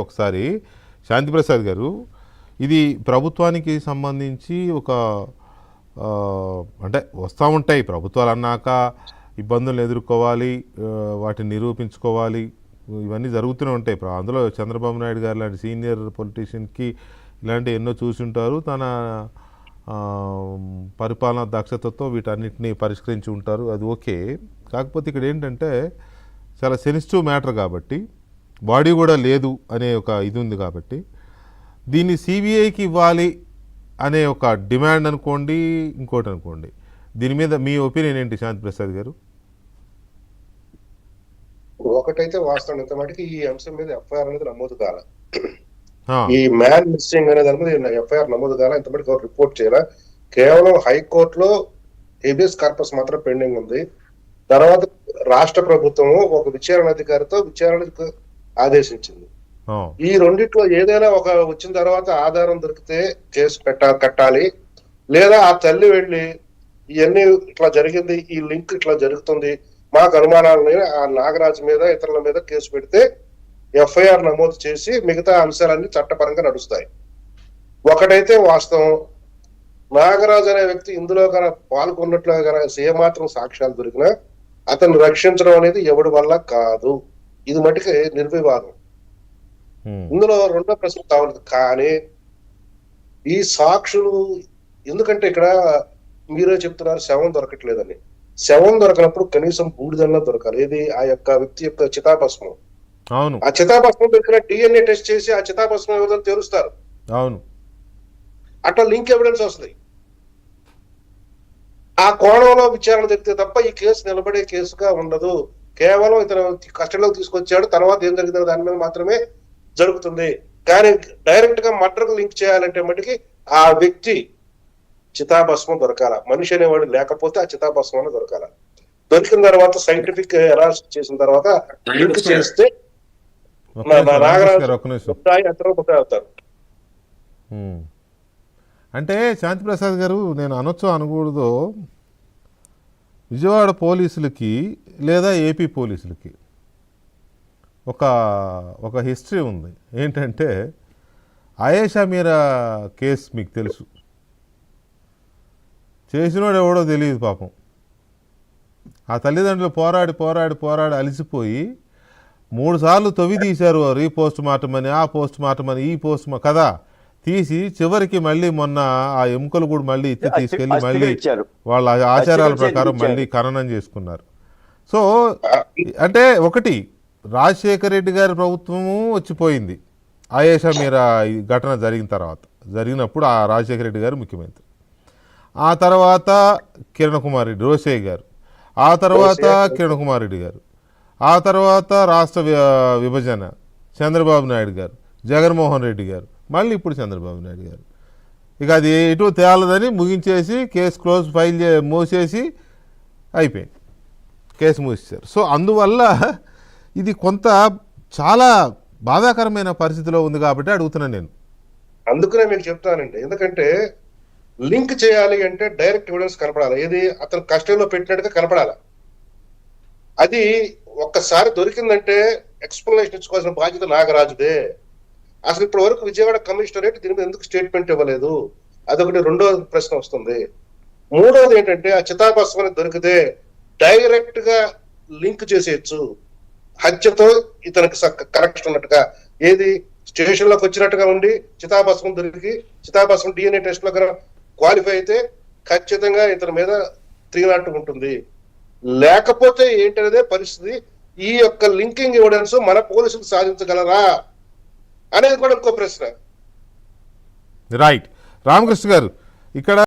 ఒకసారి శాంతిప్రసాద్ గారు, ఇది ప్రభుత్వానికి సంబంధించి ఒక అంటే వస్తూ ఉంటాయి ప్రభుత్వాలు అన్నాక ఇబ్బందులు ఎదుర్కోవాలి, వాటిని నిరూపించుకోవాలి, ఇవన్నీ జరుగుతూనే ఉంటాయి. అందులో చంద్రబాబు నాయుడు గారు లాంటి సీనియర్ పొలిటీషియన్కి ఇలాంటి ఎన్నో చూసుంటారు. తన పరిపాలనా దక్షతతో వీటన్నిటిని పరిష్కరించి ఉంటారు, అది ఓకే. కాకపోతే ఇక్కడ ఏంటంటే చాలా సెన్సిటివ్ మ్యాటర్ కాబట్టి, బాడీ కూడా లేదు అనే ఒక ఇది ఉంది కాబట్టి దీన్ని సిబిఐకి ఇవ్వాలి అనే ఒక డిమాండ్ అనుకోండి, ఇంకోటి అనుకోండి. దీని మీద మీ ఒపీనియన్ ఏంటి శాంతిప్రసాద్ గారు? ఒకటైతే వాస్తవం ఇంత మటుకు ఈ అంశం మీద ఎఫ్ఐఆర్ అనేది నమోదు కాల. ఈ మ్యాన్ మిస్సింగ్ అనే దాని మీద ఎఫ్ఐఆర్ నమోదు కాల, ఇంత మటుకు రిపోర్ట్ చేయాల. కేవలం హైకోర్టులో హేబియస్ కార్పస్ మాత్రం పెండింగ్ ఉంది. తర్వాత రాష్ట్ర ప్రభుత్వం ఒక విచారణ అధికారితో విచారణకు ఆదేశించింది. ఈ రెండిట్లో ఏదైనా ఒక వచ్చిన తర్వాత ఆధారం దొరికితే కేసు కట్టాలి, లేదా ఆ తల్లి వెళ్ళి ఇవన్నీ ఇట్లా జరిగింది, ఈ లింక్ ఇట్లా జరుగుతుంది, మాకు అనుమానాలని ఆ నాగరాజు మీద ఇతరుల మీద కేసు పెడితే ఎఫ్ఐఆర్ నమోదు చేసి మిగతా అంశాలన్నీ చట్టపరంగా నడుస్తాయి. ఒకటైతే వాస్తవం, నాగరాజు అనే వ్యక్తి ఇందులో కనుక పాల్గొన్నట్లుగా కనుక ఏమాత్రం సాక్ష్యాలు దొరికినా అతన్ని రక్షించడం అనేది ఎవడి వల్ల కాదు. ఇది మటుకు నిర్వివాదం. ఇందులో రెండో ప్రశ్న కావాలి. కానీ ఈ సాక్షులు ఎందుకంటే ఇక్కడ మీరే చెప్తున్నారు శవం దొరకట్లేదని. శవం దొరకనప్పుడు కనీసం బూడిదల్లా దొరకాలి. ఏది ఆ యొక్క వ్యక్తి యొక్క చితాభస్మం. అవును, ఆ చితాభస్మం దొరికిన డిఎన్ఏ టెస్ట్ చేసి ఆ చితాభస్మం ఎవరో తెలుస్తారు. అవును, అట్లా లింక్ ఎవిడెన్స్ వస్తుంది. ఆ కోణంలో విచారణ జరిగితే తప్ప ఈ కేసు నిలబడే కేసుగా ఉండదు. కేవలం ఇతను కస్టడీలోకి తీసుకొచ్చాడు, తర్వాత ఏం జరిగిందో దాని మీద మాత్రమే జరుగుతుంది. కానీ డైరెక్ట్ గా మర్డర్కు లింక్ చేయాలంటే మటుకి ఆ వ్యక్తి చితాభస్మం దొరకాల. మనిషి అనేవాడు లేకపోతే ఆ చితాభస్మం దొరకాల. దొరికిన తర్వాత సైంటిఫిక్ అనాలిసిస్ చేసిన తర్వాత లింక్ చేస్తే నాగరాజు అవుతారు. అంటే శాంతిప్రసాద్ గారు, నేను అనొచ్చో అనకూడదో, విజయవాడ పోలీసులకి లేదా ఏపీ పోలీసులకి ఒక హిస్టరీ ఉంది. ఏంటంటే ఆయేషా మీరా కేసు మీకు తెలుసు. చేసినోడు ఎవడో తెలియదు పాపం. ఆ తల్లిదండ్రులు పోరాడి అలిసిపోయి 3 సార్లు తవ్వి తీశారు. రీపోస్ట్ మార్టం అని, ఆ పోస్ట్ మార్టం అని, ఈ పోస్ట్ కదా తీసి చివరికి మళ్ళీ మొన్న ఆ ఎముకలు కూడా మళ్ళీ తీసుకెళ్ళి మళ్ళీ వాళ్ళ ఆచారాల ప్రకారం మళ్ళీ ఖననం చేసుకున్నారు. సో అంటే ఒకటి, రాజశేఖర రెడ్డి గారి ప్రభుత్వము వచ్చిపోయింది. ఆయేషా మీరా ఈ ఘటన జరిగినప్పుడు ఆ రాజశేఖర రెడ్డి గారు ముఖ్యమంత్రి. ఆ తర్వాత కిరణ్ కుమార్ రెడ్డి, రోషయ్య గారు, ఆ తర్వాత కిరణ్ కుమార్ రెడ్డి గారు, ఆ తర్వాత రాష్ట్ర విభజన చంద్రబాబు నాయుడు గారు, జగన్మోహన్ రెడ్డి గారు, మళ్ళీ ఇప్పుడు చంద్రబాబు నాయుడు గారు. ఇక అది ఎటు తేలదని ముగించేసి కేసు క్లోజ్ ఫైల్ మూసేసి అయిపోయింది, కేసు మూసేశారు. సో అందువల్ల ఇది కొంత చాలా బాధాకరమైన పరిస్థితిలో ఉంది కాబట్టి అడుగుతున్నాను నేను. అందుకనే మీకు చెప్తానండి, ఎందుకంటే లింక్ చేయాలి అంటే డైరెక్ట్ ఎవిడెన్స్ కనపడాలి. ఏది అతను కస్టడీలో పెట్టినట్టుగా కనపడాలి. అది ఒక్కసారి దొరికిందంటే ఎక్స్ప్లెనేషన్ ఇచ్చుకోవాల్సిన బాధ్యత నాగరాజుదే. అసలు ఇప్పటి వరకు విజయవాడ కమిషనరేట్ దీని మీద ఎందుకు స్టేట్మెంట్ ఇవ్వలేదు? అదొకటి. రెండో ప్రశ్న వస్తుంది. మూడోది ఏంటంటే ఆ చితాభస్మం దొరికితే డైరెక్ట్ గా లింక్ చేసేయచ్చు హత్యతో ఇతనికి కనెక్షన్ ఉన్నట్టుగా. ఏది స్టేషన్ లోకి వచ్చినట్టుగా ఉండి చితాభస్మం దొరికి చితాభస్మం డిఎన్ఏ టెస్ట్ లో క్వాలిఫై అయితే ఖచ్చితంగా ఇతని మీద 302 ఉంటుంది. లేకపోతే ఏంటనేదే పరిస్థితి. ఈ యొక్క లింకింగ్ ఎవిడెన్స్ మన పోలీసులు సాధించగలరా అనేది కూడా ఇంకో ప్రశ్న. రైట్ రామకృష్ణ గారు, ఇక్కడ